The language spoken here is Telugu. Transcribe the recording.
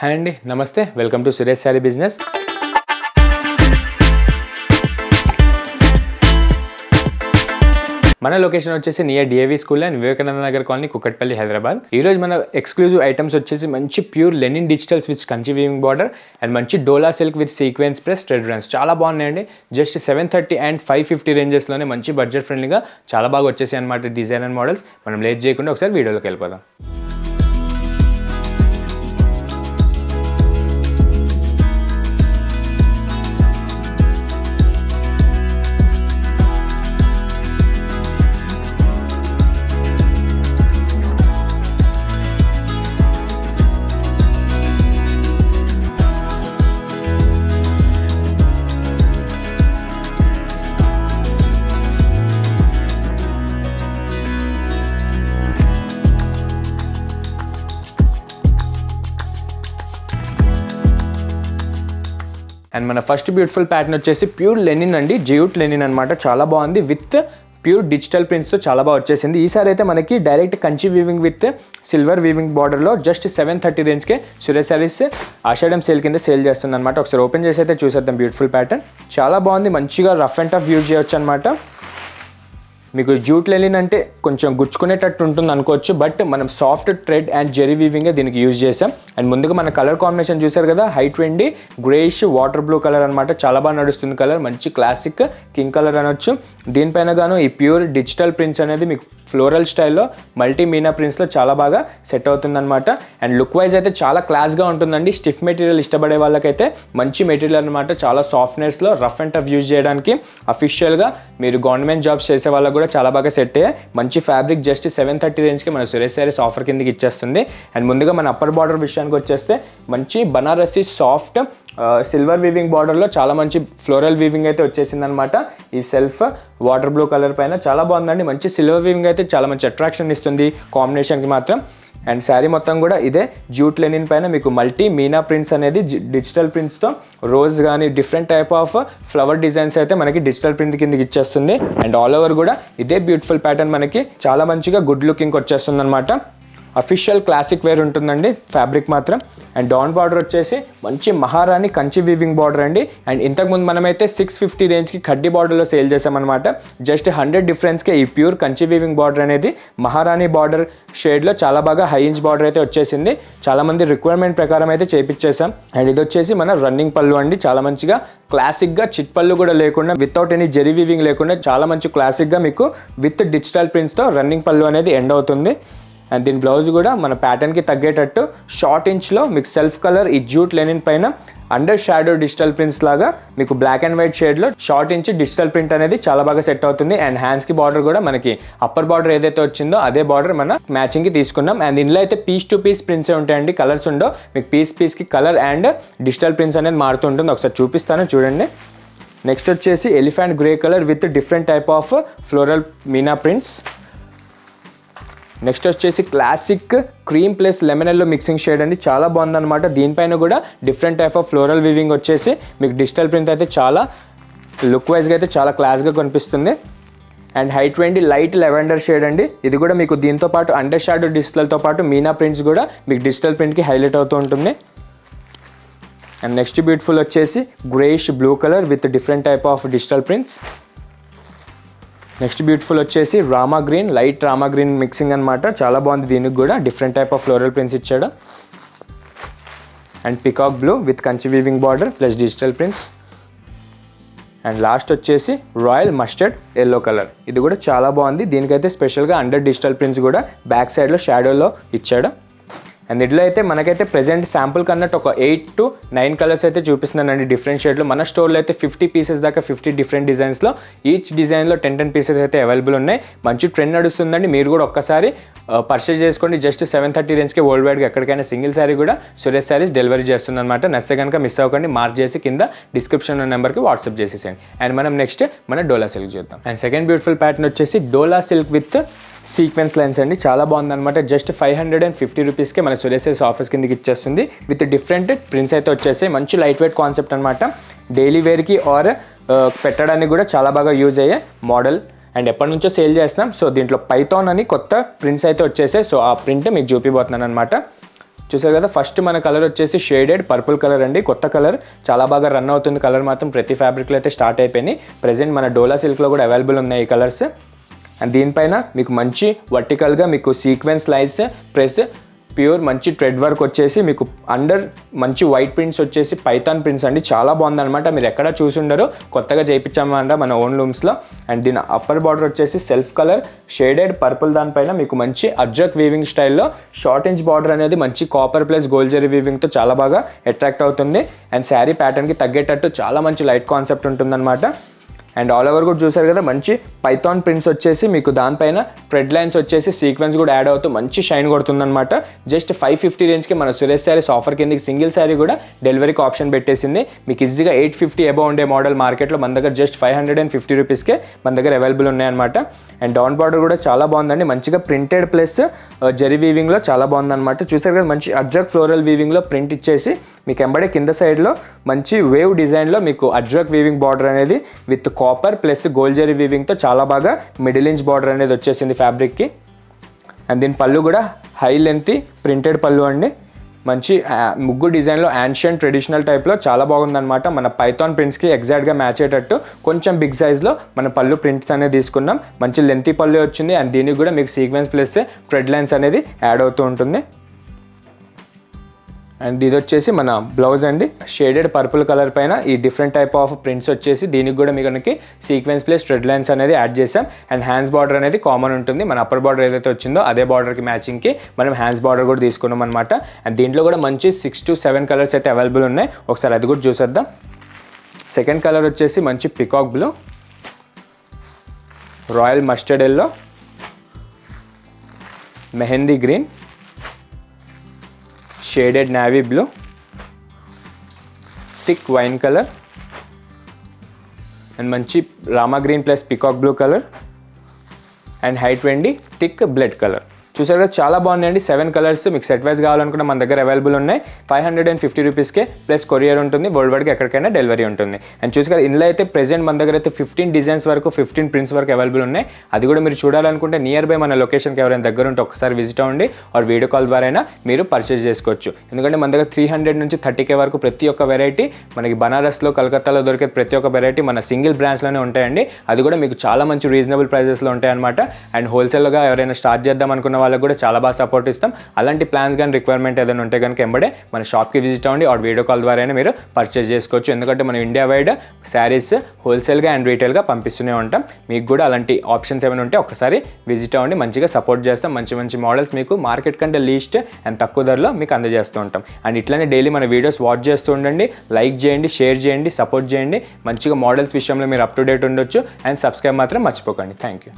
హాయ్ అండి, నమస్తే. Welcome to Suresh sari business. మన లొకేషన్ వచ్చేసి near DAV school and Vivekananda Nagar colony, Kukatpally, Hyderabad. ఈ రోజు మన ఎక్స్క్లూజివ్ ఐటమ్స్ వచ్చేసి మంచి pure linen digitals with Kanchi weaving border and మంచి dola silk with sequence plus thread runs చాలా బాగున్నాయండి. జస్ట్ 730 అండ్ 550 రేంజెస్లోనే మంచి బడ్జెట్ ఫ్రెండ్లీగా చాలా బాగా వచ్చేసాయి అనమాట డిజైన్ అండ్ మోడల్స్. మనం లేట్ చేయకుండా ఒకసారి వీడియోలోకి వెళ్ళిపోదాం. అండ్ మన ఫస్ట్ బ్యూటిఫుల్ ప్యాటర్న్ వచ్చేసి ప్యూర్ లెనిన్ అండి, జియూట్ లెనిన్ అనమాట. చాలా బాగుంది. విత్ ప్యూర్ డిజిటల్ ప్రింట్స్తో చాలా బాగా వచ్చేసింది. ఈసారి అయితే మనకి direct Kanchi weaving with silver weaving బార్డర్లో జస్ట్ 730 రేంజ్కే సురేష్ శారీస్ ఆషాఢం సేల్ కింద సేల్ చేస్తుంది అనమాట. ఒకసారి ఓపెన్ చేసి అయితే చూసేద్దాం. బ్యూటిఫుల్ ప్యాటర్న్ చాలా బాగుంది. మంచిగా రఫ్ అండ్ టఫ్ యూజ్ చేయొచ్చు అనమాట. మీకు జూట్ లెనిన్ అంటే కొంచెం గుచ్చుకునేటట్టు ఉంటుంది అనుకోవచ్చు, బట్ మనం సాఫ్ట్ థ్రెడ్ అండ్ జెరీ వీవింగే దీనికి యూజ్ చేసాం. అండ్ ముందుగా మన కలర్ కాంబినేషన్ చూసారు కదా, హైట్ వెండి గ్రేష్ వాటర్ బ్లూ కలర్ అనమాట. చాలా బాగా నడుస్తుంది కలర్. మంచి క్లాసిక్ కింగ్ కలర్ అనొచ్చు. దీనిపైన గాను ఈ ప్యూర్ డిజిటల్ ప్రింట్స్ అనేది మీకు ఫ్లోరల్ స్టైల్లో మల్టీ మీనా ప్రింట్స్లో చాలా బాగా సెట్ అవుతుందన్నమాట. అండ్ లుక్ వైజ్ అయితే చాలా క్లాస్గా ఉంటుందండి. స్టిఫ్ మెటీరియల్ ఇష్టపడే వాళ్ళకైతే మంచి మెటీరియల్ అనమాట. చాలా సాఫ్ట్నెస్లో రఫ్ అండ్ టఫ్ యూజ్ చేయడానికి అఫీషియల్గా మీరు గవర్నమెంట్ జాబ్స్ చేసే వాళ్ళకి కూడా చాలా బాగా సెట్ అయ్యాయి. మంచి ఫ్యాబ్రిక్ జస్ట్ 730 రేంజ్కి మన సురేష్ శారీస్ ఆఫర్ కిందకి ఇచ్చేస్తుంది. అండ్ ముందుగా మన అప్పర్ బార్డర్ విషయానికి వచ్చేస్తే మంచి బనారసి సాఫ్ట్ సిల్వర్ వీవింగ్ బార్డర్లో చాలా మంచి ఫ్లోరల్ వీవింగ్ అయితే వచ్చేసింది అనమాట. ఈ సెల్ఫ్ వాటర్ బ్లూ కలర్ పైన చాలా బాగుందండి. మంచి సిల్వర్ వీవింగ్ అయితే చాలా మంచి అట్రాక్షన్ ఇస్తుంది కాంబినేషన్కి మాత్రం. అండ్ శారీ మొత్తం కూడా ఇదే జూట్ లెనిన్ పైన మీకు మల్టీ మీనా ప్రింట్స్ అనేది డిజిటల్ ప్రింట్స్తో రోజ్ కానీ different type of flower designs అయితే మనకి డిజిటల్ ప్రింట్ కిందకి ఇచ్చేస్తుంది. అండ్ ఆల్ ఓవర్ కూడా ఇదే బ్యూటిఫుల్ ప్యాటర్న్ మనకి చాలా మంచిగా గుడ్ లుకింగ్ వచ్చేస్తుంది అనమాట. అఫీషియల్ క్లాసిక్ వేర్ ఉంటుందండి ఫ్యాబ్రిక్ మాత్రం. అండ్ డౌన్ బార్డర్ వచ్చేసి మంచి మహారాణి కంచి వీవింగ్ బార్డర్ అండి. అండ్ ఇంతకుముందు మనమైతే 650 రేంజ్కి కడ్డీ బార్డర్లో సేల్ చేసామన్నమాట. జస్ట్ 100 డిఫరెన్స్కే ఈ ప్యూర్ కంచి వీవింగ్ బార్డర్ అనేది మహారాణి బార్డర్ షేడ్లో చాలా బాగా హై ఇంచ్ బార్డర్ అయితే వచ్చేసింది. చాలామంది రిక్వైర్మెంట్ ప్రకారం అయితే చేపించేసాం. అండ్ ఇది వచ్చేసి మన రన్నింగ్ పళ్ళు అండి. చాలా మంచిగా క్లాసిక్గా చిట్ పళ్ళు కూడా లేకుండా వితౌట్ ఎనీ జెరీ వీవింగ్ లేకుండా చాలా మంచి క్లాసిక్గా మీకు విత్ డిజిటల్ ప్రింట్స్తో రన్నింగ్ పళ్ళు అనేది ఎండ్ అవుతుంది. అండ్ దీని బ్లౌజ్ కూడా మన ప్యాటర్న్కి తగ్గేటట్టు షార్ట్ ఇంచ్లో మీకు సెల్ఫ్ కలర్ ఈ జూట్ లెనిన్ పైన అండర్ షాడో డిజిటల్ ప్రింట్స్ లాగా మీకు బ్లాక్ అండ్ వైట్ షేడ్లో షార్ట్ ఇంచ్ డిజిటల్ ప్రింట్ అనేది చాలా బాగా సెట్ అవుతుంది. అండ్ హ్యాండ్స్కి బార్డర్ కూడా మనకి అప్పర్ బార్డర్ ఏదైతే వచ్చిందో అదే బార్డర్ మన మ్యాచింగ్కి తీసుకున్నాం. అండ్ ఇందులో అయితే పీస్ టు పీస్ ప్రింట్సే ఉంటాయండి. కలర్స్ ఉండో మీకు పీస్కి కలర్ అండ్ డిజిటల్ ప్రింట్స్ అనేది మారుతుంటుంది. ఒకసారి చూపిస్తాను చూడండి. నెక్స్ట్ వచ్చేసి elephant grey colour with different type of floral meena prints. Next వచ్చేసి classic cream plus lemon yellow mixing shade అండి. చాలా బాగుందన్నమాట. దీనిపైన కూడా different type of floral weaving వచ్చేసి మీకు డిజిటల్ ప్రింట్ అయితే చాలా లుక్ వైజ్గా అయితే చాలా క్లాస్గా కనిపిస్తుంది. అండ్ హైట్ వెండి లైట్ లెవెండర్ షేడ్ అండి. ఇది కూడా మీకు దీంతో పాటు అండర్ షాడో డిజిటల్తో పాటు మీనా ప్రింట్స్ కూడా మీకు డిజిటల్ ప్రింట్కి హైలైట్ అవుతూ ఉంటుంది. అండ్ నెక్స్ట్ బ్యూటిఫుల్ వచ్చేసి greyish blue colour with different type of digital prints. Next beautiful వచ్చేసి Rama green, light Rama green mixing అనమాట. చాలా బాగుంది. దీనికి కూడా different type of floral prints ఇచ్చాడు. And peacock blue with Kanchi weaving border plus digital prints. And last వచ్చేసి రాయల్ మస్టర్డ్ ఎల్లో కలర్. ఇది కూడా చాలా బాగుంది. దీనికైతే స్పెషల్గా అండర్ డిజిటల్ ప్రింట్స్ కూడా బ్యాక్ సైడ్లో షాడోలో ఇచ్చాడు. అండ్ ఇందులో అయితే మనకైతే ప్రెజెంట్ శాంపుల్ కన్నట్టు ఒక 8 to 9 కలర్స్ అయితే చూపిస్తున్నానండి డిఫరెంట్ షేడ్లో. మన స్టోర్లో అయితే 50 పీసెస్ దాకా 50 డిఫరెంట్ డిజైన్స్లో ఈచ్ డిజైన్లో 10 పీసెస్ అయితే అవైలబుల్ ఉన్నాయి. మంచి ట్రెండ్ నడుస్తుందండి. మీరు కూడా ఒక్కసారి పర్చేజ్ చేసుకోండి. జస్ట్ 730 రేంజ్కి వరల్డ్ వైడ్గా ఎక్కడికైనా సింగిల్ శారీ కూడా సురేష్ శారీస్ డెలివరీ చేస్తుంది అనమాట. నచ్చితే కనుక మిస్ అవ్వకండి. మార్క్ చేసి కింద డిస్క్రిప్షన్ నెంబర్కి వాట్సాప్ చేసేసేయండి. అండ్ మనం నెక్స్ట్ మన డోలా సిల్క్ చూద్దాం. అండ్ సెకండ్ బ్యూటిఫుల్ ప్యాటర్న్ వచ్చేసి డోలా సిల్క్ విత్ సీక్వెన్స్ లైన్స్ అండి. చాలా బాగుందన్నమాట. జస్ట్ 550 రూపీస్కే మన సురేష్ శారీస్ ఆఫర్స్ కిందకి ఇచ్చేస్తుంది. విత్ డిఫరెంట్ ప్రింట్స్ అయితే వచ్చేసాయి. మంచి లైట్ వెయిట్ కాన్సెప్ట్ అనమాట. డైలీ వేర్కి ఆర్ పెట్టడానికి కూడా చాలా బాగా యూజ్ అయ్యే మోడల్. అండ్ ఎప్పటి నుంచో సేల్ చేస్తున్నాం. సో దీంట్లో పైథాన్ అని కొత్త ప్రింట్స్ అయితే వచ్చేసాయి. సో ఆ ప్రింట్ మీకు చూపిపోతున్నాను అనమాట. చూసారు కదా, ఫస్ట్ మన కలర్ వచ్చేసి షేడెడ్ పర్పుల్ కలర్ అండి. కొత్త కలర్, చాలా బాగా రన్ అవుతుంది. కలర్ మాత్రం ప్రతి ఫ్యాబ్రిక్లో అయితే స్టార్ట్ అయిపోయినాయి. ప్రెజెంట్ మన డోలా సిల్క్లో కూడా అవైలబుల్ ఉన్నాయి ఈ కలర్స్. అండ్ దీనిపైన మీకు మంచి వర్టికల్గా మీకు సీక్వెన్స్ లైన్స్ ప్రెస్ ప్యూర్ మంచి థ్రెడ్ వర్క్ వచ్చేసి మీకు అండర్ మంచి వైట్ ప్రింట్స్ వచ్చేసి పైథాన్ ప్రింట్స్ అండి. చాలా బాగుందన్నమాట. మీరు ఎక్కడ చూసుండరు, కొత్తగా చేయించామన్నమాట మన ఓన్ లూమ్స్లో. అండ్ దీని అప్పర్ బార్డర్ వచ్చేసి సెల్ఫ్ కలర్ షేడెడ్ పర్పుల్, దానిపైన మీకు మంచి అజ్రక్ వీవింగ్ స్టైల్లో షార్ట్ ఇంచ్ బార్డర్ అనేది మంచి కాపర్ ప్లస్ గోల్డ్ జరీ వీవింగ్తో చాలా బాగా అట్రాక్ట్ అవుతుంది. అండ్ శారీ ప్యాటర్న్కి తగ్గేటట్టు చాలా మంచి లైట్ కాన్సెప్ట్ ఉంటుందన్నమాట. అండ్ ఆల్ ఓవర్ కూడా చూసారు కదా, మంచి పైథాన్ ప్రింట్స్ వచ్చేసి మీకు దానిపైన థ్రెడ్ లైన్స్ వచ్చేసి సీక్వెన్స్ కూడా యాడ్ అవుతూ మంచి షైన్ కొడుతుందన్నమాట. జస్ట్ 550 రేంజ్కి మన సురేష్ శారీస్ ఆఫర్ కిందకి సింగిల్ శారీ కూడా డెలివరీకి ఆప్షన్ పెట్టేసింది. మీకు ఈజీగా 850 అబౌవ్ ఉండే మోడల్ మార్కెట్లో మన దగ్గర జస్ట్ 550 రూపీస్కే మన దగ్గర అవైలబుల్ ఉన్నాయన్నమాట. అండ్ డౌన్ బార్డర్ కూడా చాలా బాగుందండి. మంచిగా ప్రింటెడ్ ప్లస్ జరీ వీవింగ్లో చాలా బాగుందన్నమాట. చూసారు కదా, మంచి అజ్రక్ ఫ్లోరల్ వీవింగ్లో ప్రింట్ ఇచ్చేసి మీకు ఎంబడే కింద సైడ్లో మంచి వేవ్ డిజైన్లో మీకు అజ్రక్ వీవింగ్ బార్డర్ అనేది with copper plus gold zari వీవింగ్తో చాలా బాగా మిడిల్ ఇంచ్ బార్డర్ అనేది వచ్చేసింది ఫ్యాబ్రిక్కి. అండ్ దీని పళ్ళు కూడా హై లెంత్ ప్రింటెడ్ పళ్ళు అండి. మంచి ముగ్గు డిజైన్లో యాన్షియన్ ట్రెడిషనల్ టైప్లో చాలా బాగుందన్నమాట. మన పైథాన్ ప్రింట్స్కి ఎగ్జాక్ట్గా మ్యాచ్ అయ్యేటట్టు కొంచెం బిగ్ సైజ్లో మన పళ్ళు ప్రింట్స్ అనేది తీసుకున్నాం. మంచి లెంతీ పళ్ళు వచ్చింది. అండ్ దీనికి కూడా మీకు సీక్వెన్స్ ప్లస్ థ్రెడ్ లైన్స్ అనేది యాడ్ అవుతూ ఉంటుంది. అండ్ ఇది వచ్చేసి మన బ్లౌజ్ అండి. షేడెడ్ పర్పుల్ కలర్ పైన ఈ డిఫరెంట్ టైప్ ఆఫ్ ప్రింట్స్ వచ్చేసి దీనికి కూడా మీకు సీక్వెన్స్ ప్లస్ థ్రెడ్ లైన్స్ అనేది యాడ్ చేసాం. అండ్ హ్యాండ్స్ బార్డర్ అనేది కామన్ ఉంటుంది. మన అప్పర్ బార్డర్ ఏదైతే వచ్చిందో అదే బార్డర్కి మ్యాచింగ్కి మనం హ్యాండ్స్ బార్డర్ కూడా తీసుకున్నాం అనమాట. అండ్ దీంట్లో కూడా మంచి 6 to 7 కలర్స్ అయితే అవైలబుల్ ఉన్నాయి. ఒకసారి అది కూడా చూసేద్దాం. సెకండ్ కలర్ వచ్చేసి మంచి peacock blue, royal mustard yellow, mehendi green, shaded navy blue, thick wine colour, and మంచి Rama green plus peacock blue colour, and హైట్ వెండి థిక్ బ్లడ్ కలర్. చూసారు కదా, చాలా బాగున్నాయండి. 7 కలర్స్ మీకు సెట్ వైజ్ కావాలనుకుంటే మన దగ్గర అవైలబుల్ ఉన్నాయి. 550 రూపీస్కే ప్లస్ కొరియర్ ఉంటుంది. వరల్డ్ వైడ్కి ఎక్కడికైనా డెలివరీ ఉంటుంది. అండ్ చూసారు ఇందులో అయితే ప్రెజెంట్ మన దగ్గర అయితే 15 డిజైన్స్ వరకు 15 ప్రింట్స్ వరకు అవైలబుల్ ఉన్నాయి. అది కూడా మీరు చూడాలనుకుంటే నియర్ బై మన లొకేషన్కి ఎవరైనా దగ్గర ఉంటే ఒకసారి విజిట్ అవ్వండి. ఆర్ వీడియో కాల్ ద్వారా అయినా మీరు పర్చేస్ చేసుకోవచ్చు. ఎందుకంటే మన దగ్గర 300 నుంచి 30K వరకు ప్రతి ఒక్క వెరైటీ మనకి బనారస్లో, కలకత్తాలో దొరికే ప్రతి ఒక్క వెరైటీ మన సింగిల్ బ్రాంచ్లోనే ఉంటాయండి. అది కూడా మీకు చాలా మంచి రీజనబుల్ ప్రైజెస్లో ఉంటాయన్నమాట. అండ్ హోల్సేల్గా ఎవరైనా స్టార్ట్ చేద్దాం అనుకున్న వాళ్ళకి కూడా చాలా బాగా సపోర్ట్ ఇస్తాం. అలాంటి ప్లాన్స్ కానీ రిక్వైర్మెంట్ ఏదైనా ఉంటే కనుక ఎంబడే మన షాప్కి విజిట్ అవ్వండి. ఆర్ వీడియో కాల్ ద్వారా అయినా మీరు పర్చేస్ చేసుకోవచ్చు. ఎందుకంటే మనం ఇండియా వైడ్ శారీస్ హోల్సేల్గా అండ్ రీటైల్గా పంపిస్తూనే ఉంటాం. మీకు కూడా అలాంటి ఆప్షన్స్ ఏమైనా ఉంటే ఒకసారి విజిట్ అవ్వండి. మంచిగా సపోర్ట్ చేస్తాం. మంచి మంచి మోడల్స్ మీకు మార్కెట్ కంటే లీస్ట్ అండ్ తక్కువ ధరలో మీకు అందజేస్తూ ఉంటాం. అండ్ ఇట్లానే డైలీ మన వీడియోస్ వాచ్ చేస్తూ ఉండండి. లైక్ చేయండి, షేర్ చేయండి, సపోర్ట్ చేయండి. మంచిగా మోడల్స్ విషయంలో మీరు అప్ టు డేట్ ఉండొచ్చు. అండ్ సబ్స్క్రైబ్ మాత్రం మర్చిపోకండి. Thank you.